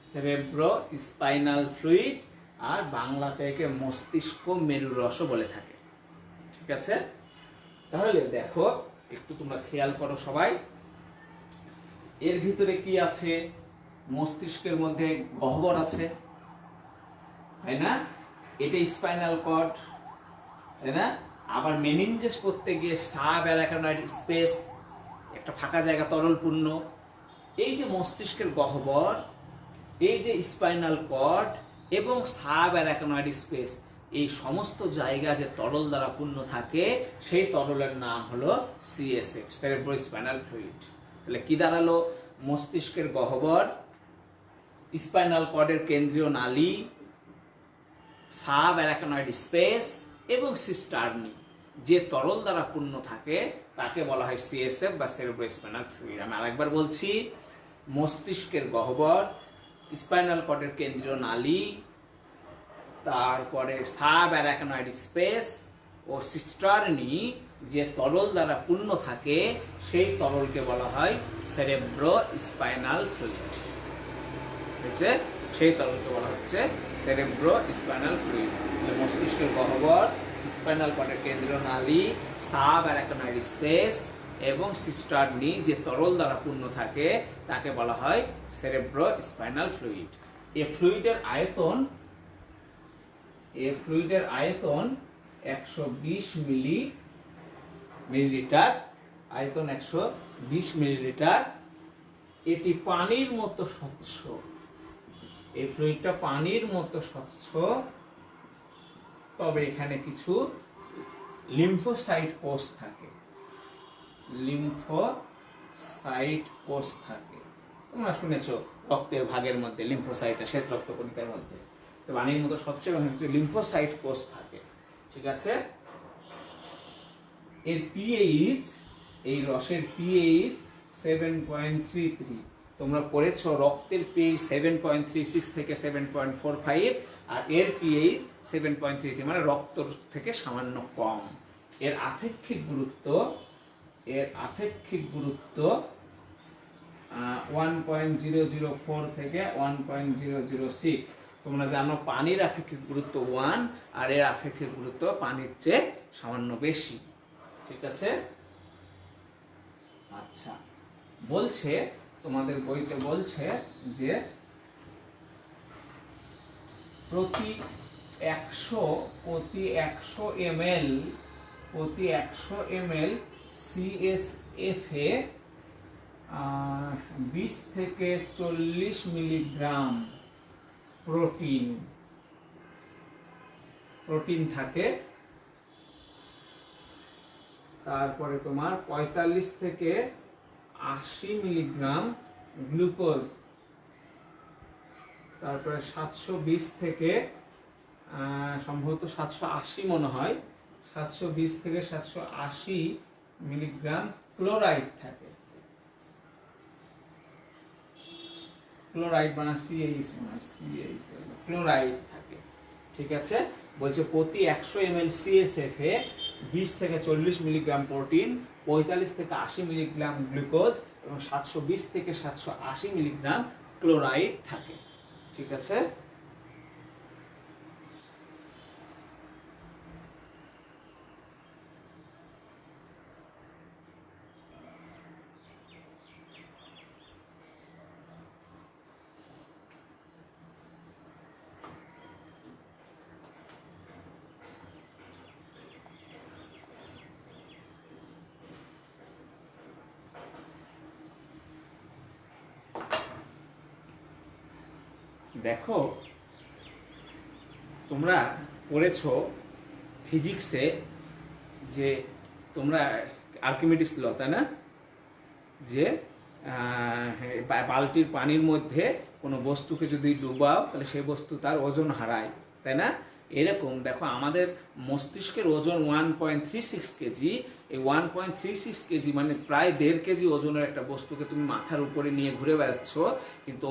cerebro spinal fluid, আর বাংলাতে একে মস্তিষ্ক মেরুরসও বলে থাকে। ঠিক আছে, তাহলে দেখো একটু তোমরা খেয়াল করো সবাই, এর ভিতরে কি আছে, মস্তিষ্কের মধ্যে গহ্বর আছে, তাই না, এটা স্পাইনাল কর্ড, তাই না। আবার মেনিনজেস করতে গিয়ে সাবঅ্যারাকানয়েড স্পেস, একটা ফাঁকা জায়গা তরলপূর্ণ। এই যে মস্তিষ্কের গহ্বর, এই যে স্পাইনাল কর্ড এবং সাবঅ্যারাকানয়েড স্পেস, এই সমস্ত জায়গা যে তরল দ্বারা পূর্ণ থাকে, সেই তরলের নাম হলো সিএসএফ, সেরেব্রো স্পাইনাল ফ্লুইড। তাহলে কি দাঁড়ালো, মস্তিষ্কের গহ্বর, স্পাইনাল কর্ডের কেন্দ্রীয় নালী, সাবঅ্যারাকানয়েড স্পেস এবং সিস্টার্নি, যে তরল দ্বারা পূর্ণ থাকে তাকে বলা হয় সিএসএফ বা সেরেব্রো স্পাইনাল ফ্লুইড। আমি আরেকবার বলছি, মস্তিষ্কের গহ্বর, স্পাইনাল কর্ডের কেন্দ্রীয় নালী, তারপরে সাবঅ্যারাকানয়েড স্পেস ও সিস্টার্নি, যে তরল দ্বারা পূর্ণ থাকে সেই তরলকে বলা হয় সেরেব্রো স্পাইনাল ফ্লুইড। বুঝছে, সেই তরলকে বলা হচ্ছে সেরেব্রো স্পাইনাল ফ্লুইড। মস্তিষ্কের গহ্বর, স্পাইনাল কর্ডের কেন্দ্রীয় নালী, সাবঅ্যারাকানয়েড স্পেস এবং সিস্টার্নি, যে তরল দ্বারা পূর্ণ থাকে তাকে বলা হয় সেরেব্রো স্পাইনাল ফ্লুইড। এই ফ্লুইডের আয়তন 120 মিলিলিটার, আয়তন 120 মিলিলিটার। এটি পানির মতো স্বচ্ছ, এই ফ্লুইডটা পানির মতো স্বচ্ছ, তবে এখানে কিছু লিম্ফোসাইট কোষ থাকে, লিম্ফোসাইট কোষ থাকে। তোমরা শুনেছো রক্তের ভাগের মধ্যে লিম্ফোসাইট, শ্বেত রক্তকণিকার মধ্যে, তো পানির মতো স্বচ্ছ এবং কিছু লিম্ফোসাইট কোষ থাকে। ঠিক আছে, এর পিএইচ, এই রসের পিএইচ 7.33। তোমরা পড়েছো রক্তের পিএইচ 7.36 থেকে 7.45, আর এর পিএইচ 7.33, মানে রক্ত থেকে সামান্য কম। এর আপেক্ষিক গুরুত্ব 1.004 থেকে 1.006। তোমরা জানো পানির আপেক্ষিক গুরুত্ব 1, আর এর আপেক্ষিক গুরুত্ব পানির চেয়ে সামান্য বেশি। ঠিক আছে, আচ্ছা, বলছে তোমাদের বইতে বলছে যে প্রতি 100 ml সিএসএফ এ 20 থেকে 40 মিলিগ্রাম প্রোটিন থাকে। তারপরে তোমার 45 থেকে 80 মিলিগ্রাম গ্লুকোজ, তারপরে 720 থেকে সম্ভবত 780 মনে হয়, 720 থেকে 780 মিলিগ্রাম ক্লোরাইড থাকে। ক্লোরাইড মানে ক্লোরাইড থাকে, ঠিক আছে। বলছে প্রতি 100 ml CSF এ 20 থেকে 40 মিলিগ্রাম প্রোটিন, 45 থেকে 80 মিলিগ্রাম গ্লুকোজ এবং 720 থেকে 780 মিলিগ্রাম ক্লোরাইড থাকে, ঠিক আছে। দেখো তোমরা পড়েছো ফিজিক্সে যে তোমরা আর্কিমিডিস ল, তাই না, যে বালতির পানির মধ্যে কোনো বস্তুকে যদি ডুবাও তাহলে সেই বস্তু তার ওজন হারায়, তাই না। এরকম দেখো আমাদের মস্তিষ্কের ওজন 1.36 কেজি। এই 1.36 কেজি মানে প্রায় 1.5 কেজি ওজনের একটা বস্তুকে তুমি মাথার উপরে নিয়ে ঘুরে বেড়াচ্ছ, কিন্তু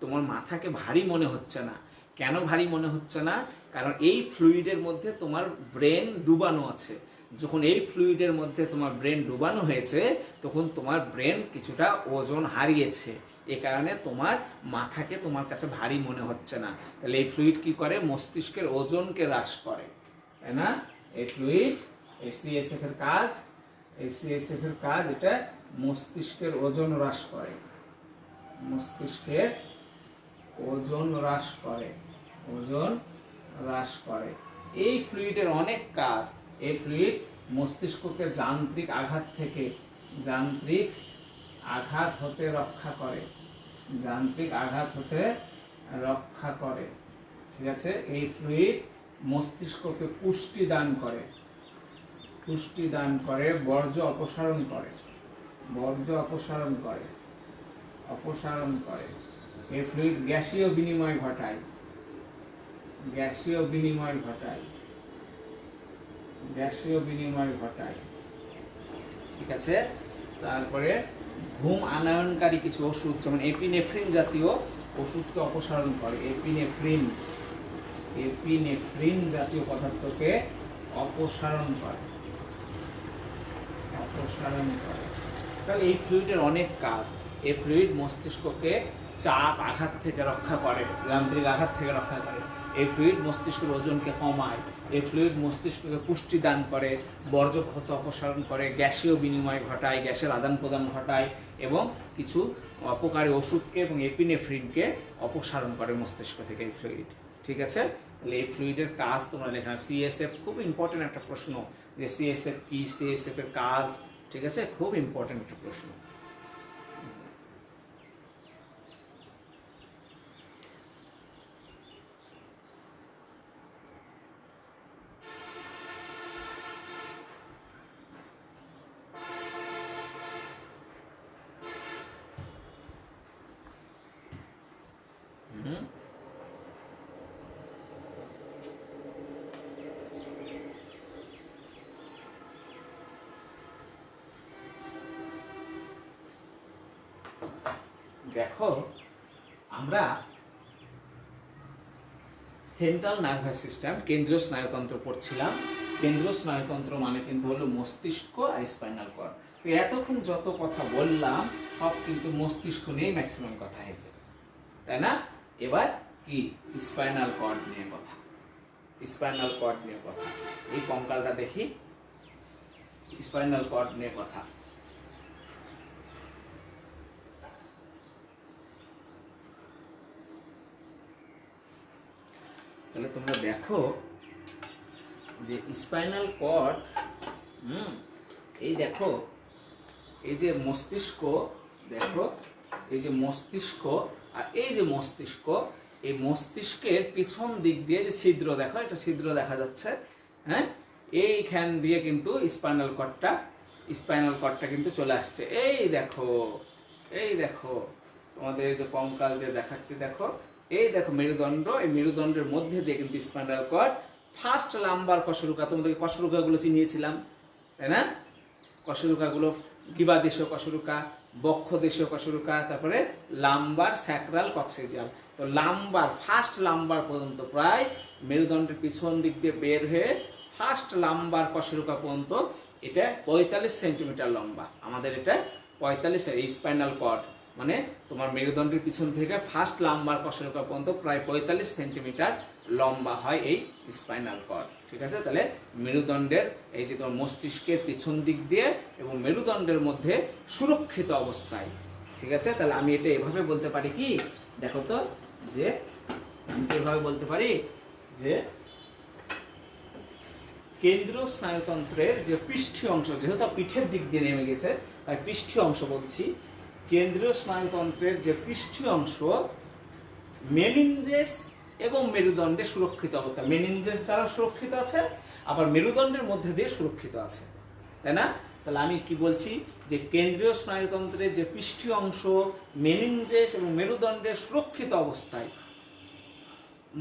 তোমার মাথাকে ভারী মনে হচ্ছে না। কেন ভারী মনে হচ্ছে না? কারণ এই ফ্লুইডের মধ্যে তোমার ব্রেন ডুবানো আছে। যখন এই ফ্লুইডের মধ্যে তোমার ব্রেন ডুবানো হয়েছে তখন তোমার ব্রেন কিছুটা ওজন হারিয়েছে, এ কারণে তোমার মাথাকে তোমার কাছে ভারী মনে হচ্ছে না। তাহলে এই ফ্লুইড কি করে? মস্তিষ্কের ওজনকে হ্রাস করে, তাই না। এই ফ্লুইড CSF এর কাজ, CSF এর কাজ এটা মস্তিষ্কের ওজন হ্রাস করে, মস্তিষ্কের ওজন হ্রাস করে, ওজন হ্রাস করে। এই ফ্লুইডের অনেক কাজ। এই ফ্লুইড মস্তিষ্ককে যান্ত্রিক আঘাত থেকে, যান্ত্রিক আঘাত হতে রক্ষা করে, যান্ত্রিক আঘাত হতে রক্ষা করে, ঠিক আছে। এই ফ্লুইড মস্তিষ্ককে পুষ্টি দান করে, পুষ্টি দান করে, বর্জ্য অপসারণ করে, বর্জ্য অপসারণ করে, অপসারণ করে। এই ফ্লুইড গ্যাসীয় বিনিময় ঘটায়, গ্যাসীয় বিনিময় ঘটায়, গ্যাসীয় বিনিময় ঘটায়, ঠিক আছে। তারপরে ঘুম আনয়নকারী কিছু ওষুধ যেমন এপিনেফ্রিন জাতীয় ওষুধকে অপসারণ করে, এপিনেফ্রিন, এপিনেফ্রিন জাতীয় পদার্থকে অপসারণ করে, অপসারণ করে। তাহলে এই ফ্লুইডের অনেক কাজ। এই ফ্লুইড মস্তিষ্ককে চাপ আঘাত থেকে রক্ষা করে, যান্ত্রিক আঘাত থেকে রক্ষা করে। এই ফ্লুইড মস্তিষ্কের ওজনকে কমায়। এই ফ্লুইড মস্তিষ্ককে পুষ্টি দান করে, বর্জ্য পদার্থ অপসারণ করে, গ্যাসীয় বিনিময় ঘটায়, গ্যাসের আদান প্রদান ঘটায় এবং কিছু অপকারী ওষুধকে এবং এপিনেফ্রিনকে অপসারণ করে মস্তিষ্ক থেকে এই ফ্লুইড, ঠিক আছে। তাহলে এই ফ্লুইডের কাজ তোমরা লেখা। CSF খুব ইম্পর্টেন্ট একটা প্রশ্ন, যে CSF কি, CSF এর কাজ, ঠিক আছে, খুব ইম্পর্টেন্ট একটা প্রশ্ন। দেখো আমরা সেন্ট্রাল নার্ভাস সিস্টেম, কেন্দ্রীয় স্নায়ুতন্ত্র পড়ছিলাম। কেন্দ্রীয় স্নায়ুতন্ত্র মানে কিন্তু হলো মস্তিষ্ক আর স্পাইনাল কর্ড। তো এতক্ষণ যত কথা বললাম সব কিন্তু মস্তিষ্ক নিয়ে ম্যাক্সিমাম কথা হয়েছে, তাই না। এবার কি স্পাইনাল কর্ড নিয়ে কথা, স্পাইনাল কর্ড নিয়ে কথা। এই কঙ্কালটা দেখি, স্পাইনাল কর্ড নিয়ে কথা। তাহলে তোমরা দেখো যে স্পাইনাল কর্ড, এই দেখো এই যে মস্তিষ্ক দেখো এই যে মস্তিষ্ক, আর এই যে মস্তিষ্ক, এই মস্তিষ্কের পিছন দিক দিয়ে যে ছিদ্র, দেখো এটা ছিদ্র দেখা যাচ্ছে, হ্যাঁ, এইখান দিয়ে কিন্তু স্পাইনাল কর্ডটা কিন্তু চলে আসছে। এই দেখো তোমাদের যে কঙ্কাল দিয়ে দেখাচ্ছে, দেখো এই দেখো মেরুদণ্ড, এই মেরুদণ্ডের মধ্যে দিয়ে কিন্তু স্পাইনাল কর্ড, ফার্স্ট লাম্বার কশরুকা, তোমাদেরকে কশরুকাগুলো চিনিয়েছিলাম তাই না? কশরুকাগুলো কিবাদেশীয় কশরুকা, বক্ষ দেশীয় কশরুকা, তারপরে লাম্বার, স্যাক্রাল, কক্সিজিয়াল। তো লাম্বার, ফার্স্ট লাম্বার পর্যন্ত প্রায় মেরুদণ্ডের পিছন দিক দিয়ে বের হয়ে ফার্স্ট লাম্বার কশরুকা পর্যন্ত এটা 45 সেন্টিমিটার লম্বা। আমাদের এটা 45, স্পাইনাল কর্ড মানে তোমার মেরুদণ্ডের পিছন থেকে ফার্স্ট লাম্বার কশরুকা পর্যন্ত প্রায় 45 সেন্টিমিটার লম্বা হয় এই স্পাইনাল কর্ড। ঠিক আছে, তাহলে মেরুদণ্ডের এই যে তোমার মস্তিষ্কের পিছন দিক দিয়ে এবং মেরুদণ্ডের মধ্যে সুরক্ষিত অবস্থায়। ঠিক আছে, তাহলে আমি এটা এভাবে বলতে পারি কি, দেখো তো, যে আমি এভাবে বলতে পারি যে কেন্দ্রীয় স্নায়ুতন্ত্রের যে পৃষ্ঠীয় অংশ, যেহেতু পিঠের দিক দিয়ে নেমে গেছে তাই পৃষ্ঠীয় অংশ বলছি, কেন্দ্রীয় স্নায়ুতন্ত্রের যে পৃষ্ঠীয় অংশ মেনিনজেস এবং মেরুদণ্ডে সুরক্ষিত অবস্থা, মেনিনজেস দ্বারা সুরক্ষিত আছে, আবার মেরুদণ্ডের মধ্যে দিয়ে সুরক্ষিত আছে, তাই না? তাহলে আমি কি বলছি যে কেন্দ্রীয় স্নায়ুতন্ত্রের যে পৃষ্ঠীয় অংশ মেনিনজেস এবং মেরুদণ্ডে সুরক্ষিত অবস্থায়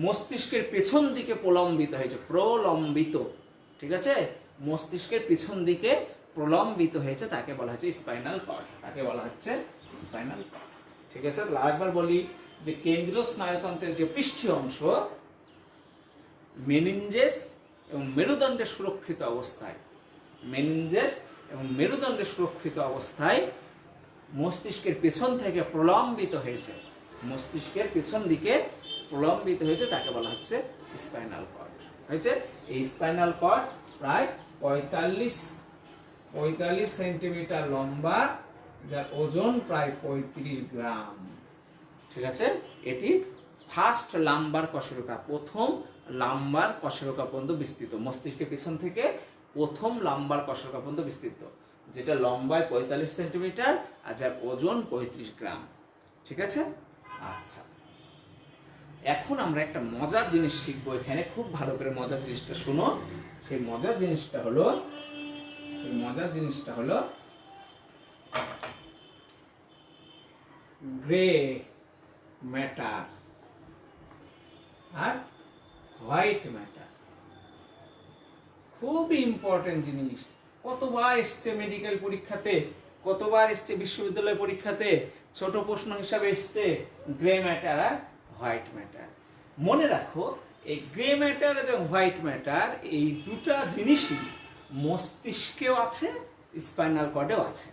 মস্তিষ্কের পেছন দিকে প্রলম্বিত, ঠিক আছে, মস্তিষ্কের পিছন দিকে প্রলম্বিত হয়েছে, তাকে বলা হচ্ছে স্পাইনাল কর্ড, তাকে বলা হচ্ছে স্পাইনাল কর্ড। ঠিক আছে, তাহলে আরেকবার বলি যে কেন্দ্রীয় স্নায়ুতন্ত্রের যে পৃষ্ঠীয় অংশ মেনিনজেস এবং মেরুদণ্ডে সুরক্ষিত অবস্থায়, মেনিনজেস এবং মেরুদণ্ডে সুরক্ষিত অবস্থায় মস্তিষ্কের পেছন থেকে প্রলম্বিত হয়েছে, মস্তিষ্কের পেছন দিকে প্রলম্বিত হয়েছে, তাকে বলা হচ্ছে স্পাইনাল কর্ড। হয়েছে, এই স্পাইনাল কর্ড প্রায় 45 সেন্টিমিটার লম্বা, যার ওজন প্রায় 35 গ্রাম। ঠিক আছে, এটি ফার্স্ট লাম্বার কশরুকা, প্রথম লাম্বার কশরুকা পর্যন্ত বিস্তৃত, মস্তিষ্কের পেছন থেকে প্রথম লাম্বার কশরুকা পর্যন্ত বিস্তৃত, যেটা লম্বায় 45 সেন্টিমিটার আর যার ওজন 35 গ্রাম। ঠিক আছে, আচ্ছা, এখন আমরা একটা মজার জিনিস শিখবো এখানে, খুব ভালো করে মজার জিনিসটা শুনো। সেই মজার জিনিসটা হলো গ্রে ম্যাটার আর হোয়াইট ম্যাটার। খুবই ইম্পর্টেন্ট জিনিস, কতবার এসছে মেডিকেল পরীক্ষাতে, কতবার এসছে বিশ্ববিদ্যালয় পরীক্ষাতে, ছোট প্রশ্ন হিসাবে এসছে গ্রে ম্যাটার আর হোয়াইট ম্যাটার। মনে রাখো এই গ্রে ম্যাটার এবং হোয়াইট ম্যাটার এই দুটা জিনিসই মস্তিষ্কেও আছে, স্পাইনাল কর্ডেও আছে।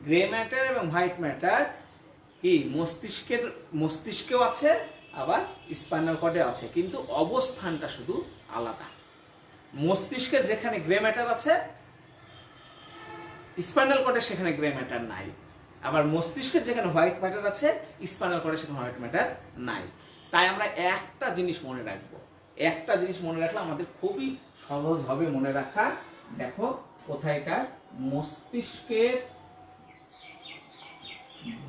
গ্রে ম্যাটার এবং হোয়াইট ম্যাটার কি মস্তিষ্কেও আছে, আবার স্পাইনাল কর্ডে আছে, কিন্তু অবস্থানটা শুধু আলাদা। মস্তিষ্কের যেখানে গ্রে ম্যাটার আছে, স্পাইনাল কর্ডে সেখানে গ্রে ম্যাটার নাই, আবার মস্তিষ্কের যেখানে হোয়াইট ম্যাটার আছে, স্পাইনাল কর্ডে সেখানে হোয়াইট ম্যাটার নাই। তাই আমরা একটা জিনিস মনে রাখবো, একটা জিনিস মনে রাখলে আমাদের খুবই সহজ হবে মনে রাখা। দেখো কোথায়কার, মস্তিষ্কের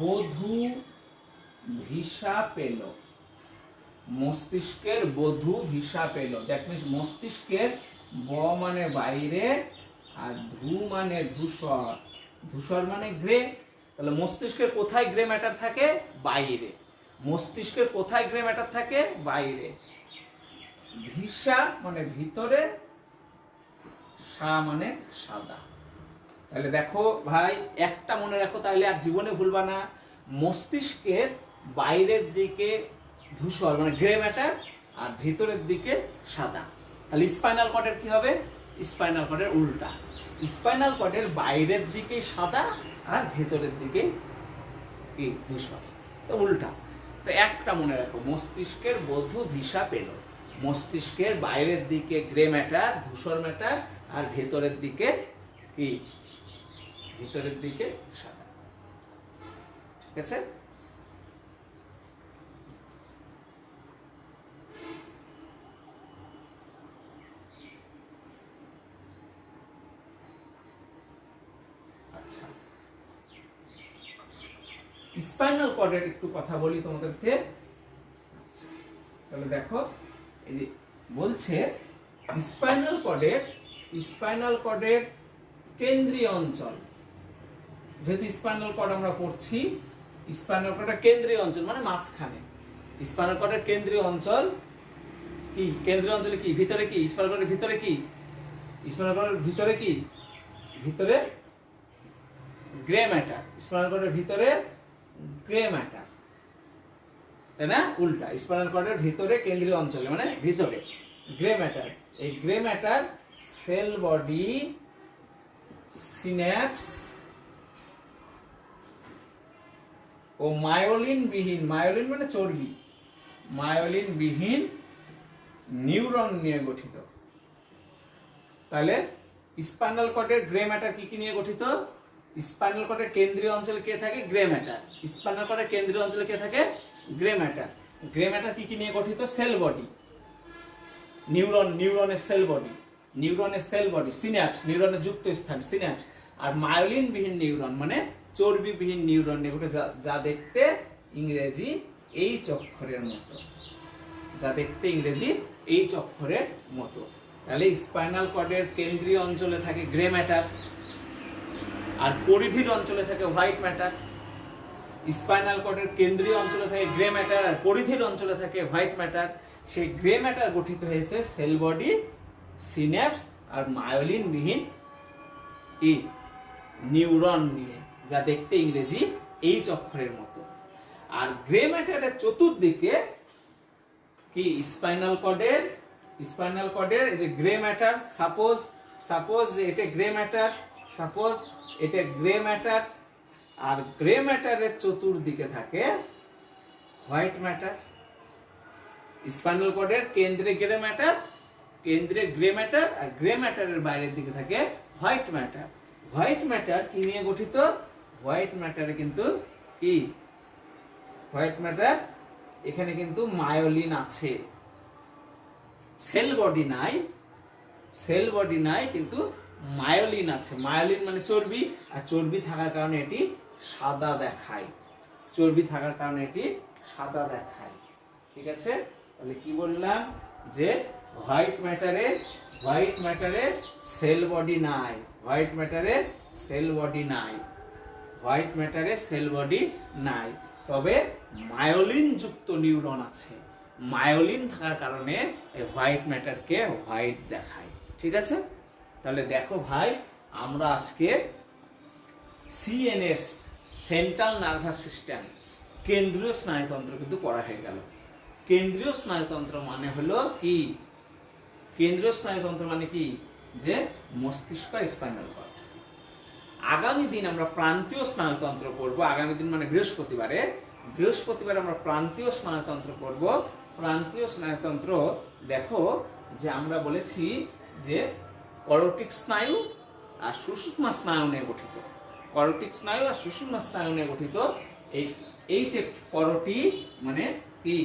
বধূ ভিসা পেল, মস্তিষ্কের বধূ ভিসা পেল, দ্যাট মিনস মস্তিষ্কের ব মানে বাইরে আর ধূ মানে ধূসর, ধূসর মানে গ্রে। তাহলে মস্তিষ্কের কোথায় গ্রে ম্যাটার থাকে? বাইরে। মস্তিষ্কের কোথায় গ্রে ম্যাটার থাকে? বাইরে। ভিসা মানে ভিতরে, সা মানে সাদা। তাহলে দেখো ভাই, একটা মনে রাখো, তাহলে আর জীবনে ভুলবা না, মস্তিষ্কের বাইরের দিকে ধূসর মানে গ্রে ম্যাটার আর ভিতরের দিকে সাদা। তাহলে স্পাইনাল কর্ডের কি হবে? স্পাইনাল কর্ডের উল্টা, স্পাইনাল কর্ডের বাইরের দিকে সাদা আর ভেতরের দিকে কি ধূসর, তো উল্টা। তো একটা মনে রাখো, মস্তিষ্কের বধূ ভিসা পেল, মস্তিষ্কের বাইরের দিকে গ্রে ম্যাটার ধূসর ম্যাটার আর ভেতরের দিকে কি, ভিতরের দিকে সাদা। ঠিক আছে, আচ্ছা স্পাইনাল কর্ডের একটু কথা বলি তোমাদেরকে। তাহলে দেখো, এই যে বলছে স্পাইনাল কর্ডের কেন্দ্রীয় অঞ্চল, যেহেতু স্পাইনাল কর্ড আমরা পড়ছি, স্পাইনাল কর্ডের কেন্দ্রীয় অঞ্চল মানে মাঝখানে। স্পাইনাল কর্ডের কেন্দ্রীয় অঞ্চল কি? কেন্দ্রীয় অঞ্চলে কি? ভিতরে কি? স্পাইনাল কর্ডের ভিতরে কি? স্পাইনাল কর্ডের ভিতরে কি? ভিতরে গ্রে ম্যাটার। স্পাইনাল কর্ডের ভিতরে গ্রে ম্যাটার, তাই না? উল্টা, স্পাইনাল কর্ডের ভিতরে কেন্দ্রীয় অঞ্চলে মানে ভিতরে গ্রে ম্যাটার। এই grey matter cell body, synapse ও মায়োলিন বিহীন, মায়োলিন মানে চর্বি, মায়োলিন বিহীন নিউরন নিয়ে গঠিত। তাহলে স্পাইনাল কর্ডের গ্রে ম্যাটার কি কি নিয়ে গঠিত? স্পাইনাল কর্ডের কেন্দ্রীয় অঞ্চলে কে থাকে? Grey matter. স্পাইনাল কর্ডের কেন্দ্রীয় অঞ্চলে কে থাকে? Grey matter. গ্রে ম্যাটার কি কি নিয়ে গঠিত? সেল বডি, নিউরন, নিউরনের সেল বডি, নিউরনের সেল বডি, সিন্যাপস, নিউরনের যুক্ত স্থান সিন্যাপস, আর মায়োলিন বিহীন নিউরন মানে চর্বিবিহীন নিউরন নিয়ে গঠিত, যা দেখতে ইংরেজি এইচ অক্ষরের মতো, যা দেখতে ইংরেজি এইচ অক্ষরের মতো। তাহলে স্পাইনাল কর্ডের কেন্দ্রীয় অঞ্চলে থাকে গ্রে ম্যাটার, আর পরিধির অঞ্চলে থাকে হোয়াইট ম্যাটার। স্পাইনাল কর্ডের কেন্দ্রীয় অঞ্চলে থাকে গ্রে ম্যাটার, আর পরিধির অঞ্চলে থাকে হোয়াইট ম্যাটার। সেই গ্রে ম্যাটার গঠিত হয়েছে সেল বডি, সিন্যাপস আর মায়োলিন বিহীন কি? নিউরন নিয়ে, যা দেখতে ইংরেজি এইচ অক্ষরের মতো। আর গ্রে ম্যাটারের চতুর্দিকে কি? স্পাইনাল কর্ডের এই যে গ্রে ম্যাটার, সাপোজ এটা গ্রে ম্যাটার, সাপোজ এটা গ্রে ম্যাটার, আর গ্রে ম্যাটারের চতুর্দিকে থাকে হোয়াইট ম্যাটার। স্পাইনাল কর্ডের কেন্দ্রে গ্রে ম্যাটার, আর গ্রে ম্যাটারের বাইরের দিকে থাকে হোয়াইট ম্যাটার। হোয়াইট ম্যাটার কি নিয়ে গঠিত? হোয়াইট ম্যাটারে কিন্তু কি? হোয়াইট ম্যাটার এখানে কিন্তু মায়োলিন আছে, সেল বডি নাই কিন্তু মায়োলিন আছে। মায়োলিন মানে চর্বি, আর চর্বি থাকার কারণে এটি সাদা দেখায়, ঠিক আছে? তাহলে কি বললাম? যে হোয়াইট ম্যাটারে সেল বডি নাই, তবে মায়োলিন যুক্ত নিউরন আছে। মায়োলিন থাকার কারণে এই হোয়াইট ম্যাটারকে হোয়াইট দেখায়, ঠিক আছে? তাহলে দেখো ভাই, আমরা আজকে সিএনএস, সেন্ট্রাল নার্ভাস সিস্টেম, কেন্দ্রীয় স্নায়ুতন্ত্র কিন্তু পড়া হয়ে গেল। কেন্দ্রীয় স্নায়ুতন্ত্র মানে হলো কি? কেন্দ্রীয় স্নায়ুতন্ত্র মানে কি? যে মস্তিষ্ক, স্পাইনাল কর্ড। আগামী দিন আমরা প্রান্তীয় স্নায়ুতন্ত্র পড়ব। আগামী দিন মানে বৃহস্পতিবারে আমরা প্রান্তীয় স্নায়ুতন্ত্র পড়ব। প্রান্তীয় স্নায়ুতন্ত্র দেখো, যে আমরা বলেছি যে করোটিক স্নায়ু আর সুষুম্না স্নায়ু নিয়ে গঠিত। এই যে করোটি মানে কি?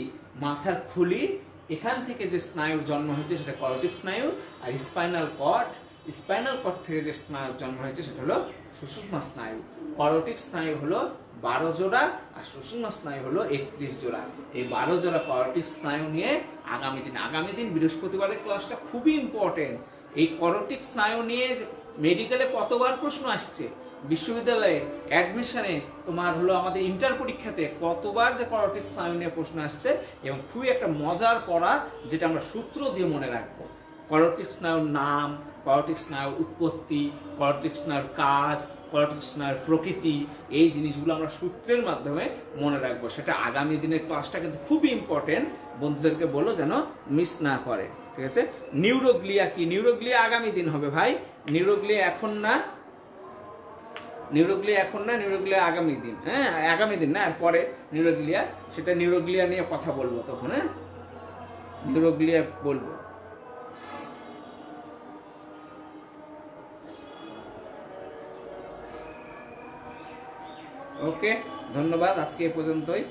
মাথার খুলি, এখান থেকে যে স্নায়ুর জন্ম হয়েছে সেটা করোটিক স্নায়ু, আর স্পাইনাল কর্ড থেকে যে স্নায়ুর জন্ম হয়েছে সেটা হলো সুষুম্না স্নায়ু। করোটিক স্নায়ু হলো 12 জোড়া, আর সুষুম্না স্নায়ু হলো 31 জোড়া। এই 12 জোড়া করোটিক স্নায়ু নিয়ে আগামী দিন বৃহস্পতিবারের ক্লাসটা খুবই ইম্পর্টেন্ট। এই করোটিক স্নায়ু নিয়ে মেডিকেলে কতবার প্রশ্ন আসছে, বিশ্ববিদ্যালয়ে অ্যাডমিশনে, তোমার হলো আমাদের ইন্টার পরীক্ষাতে কতবার যে করোটিক স্নায়ু নিয়ে প্রশ্ন আসছে, এবং খুবই একটা মজার পড়া, যেটা আমরা সূত্র দিয়ে মনে রাখবো। করোটিক স্নায়ুর নাম, করোটিক স্নায়ুর উৎপত্তি, করোটিক স্নায়ুর কাজ, করোটিক স্নায়ুর প্রকৃতি, এই জিনিসগুলো আমরা সূত্রের মাধ্যমে মনে রাখবো। সেটা আগামী দিনের ক্লাসটা কিন্তু খুবই ইম্পর্টেন্ট, বন্ধুদেরকে বলো যেন মিস না করে, ঠিক আছে? নিউরোগ্লিয়া কি? নিউরোগ্লিয়া আগামী দিন হবে ভাই, নিউরোগ্লিয়া এখন না, নিউরোগ্লিয়া আগামী দিন। হ্যাঁ, আগামী দিন না, আর পরে নিউরোগ্লিয়া, সেটা নিউরোগ্লিয়া নিয়ে কথা বলবো তখন। হ্যাঁ, নিউরোগ্লিয়া বলবো। ওকে, ধন্যবাদ, আজকে এ পর্যন্তই।